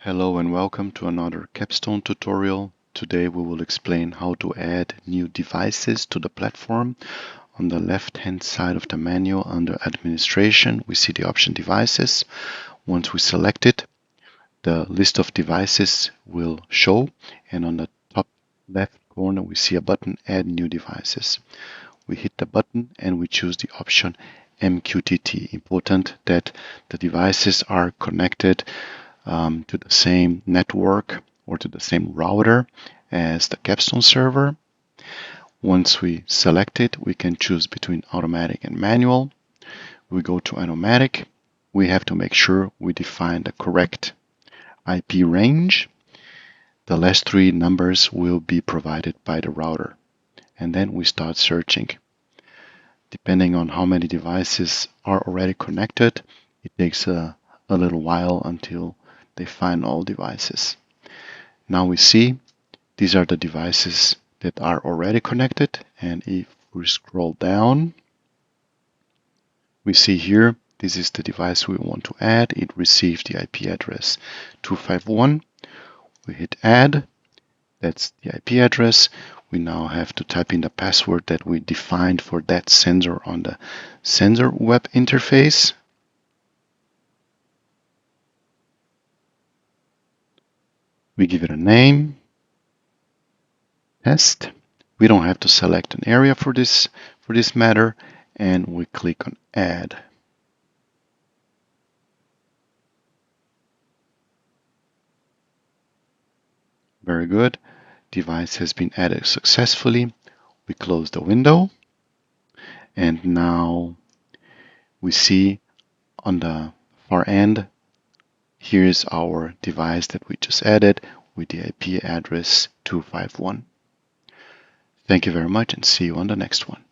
Hello and welcome to another Capstone tutorial. Today we will explain how to add new devices to the platform. On the left hand side of the menu under Administration, we see the option Devices. Once we select it, the list of devices will show, and on the top left corner we see a button Add New Devices. We hit the button and we choose the option MQTT. Important that the devices are connected to the same network or to the same router as the Capstone server. Once we select it, we can choose between automatic and manual. We go to automatic. We have to make sure we define the correct IP range. The last three numbers will be provided by the router. And then we start searching. Depending on how many devices are already connected, it takes a little while until they find all devices. Now we see these are the devices that are already connected, and if we scroll down, we see here this is the device we want to add. It received the IP address 251. We hit add. That's the IP address. We now have to type in the password that we defined for that sensor on the sensor web interface. We give it a name, test. We don't have to select an area for this matter, and we click on add. Very good. Device has been added successfully. We close the window, and now we see on the far end, here's our device that we just added with the IP address 251. Thank you very much and see you on the next one.